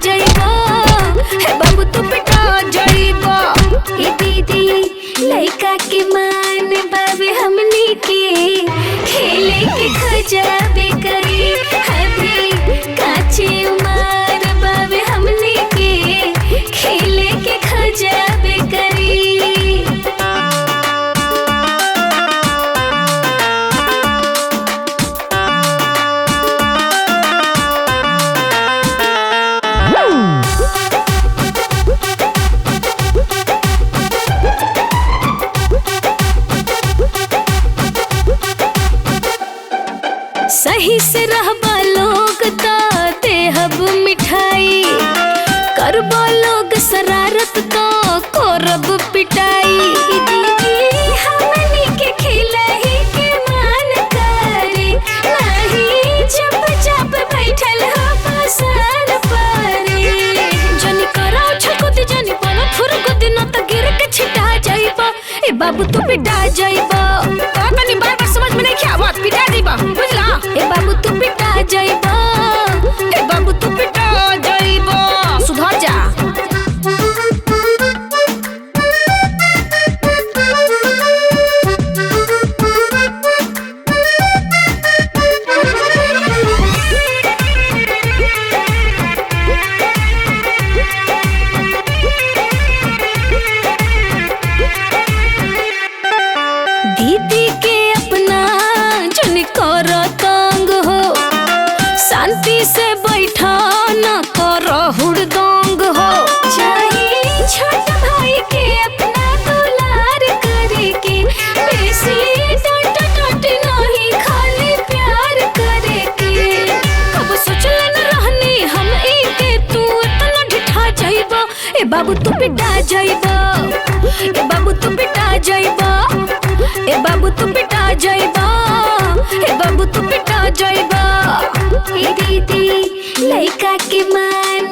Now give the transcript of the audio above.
जाइबा, हे बाबू तू पिटा जाइबा। ए दीदी लइका के मान बाबे हमनी के खेले के खजाबे करी, अभी काचे उमर बाबे हमनी के खेले के खजाबे करी। सही से रहबा लोग ताते हब मिठाई, करबा लोग शरारत तो करब पिटाई। दीदी हमनी के खिलही के मान करे, नहीं जब जब बैठल हो पसार पारे। जनी करा छकुती जनी पाना फुरकुती न त गिर के छिटा जाइबा, ए बाबू तू पिटा जाइबा। तनी बार समझ में नहीं क्या बात पिटा दीबा बुझला। ए बाबू तू पिटा जाइबा, ए बाबू तू पिटा जाइबा, सुधर जा। दीदी के अपना जन कर तंग हो, शांति से बैठा न कर हुड़दंग हो। चाहे छोट भाई के अपना दुलार करे के, बेसी डांट डांट नहीं खाली प्यार करे के। कब सोचले न रहनी हम ई के तू इतना ढिठा जाइबा, ए बाबू तू पिटा जाइबा, ए बाबू तू पिटा जाइबा, ए बाबू तू पिटा जाइबा, ए बाबू तू पिटा जाइबा। ए दीदी लइका के मान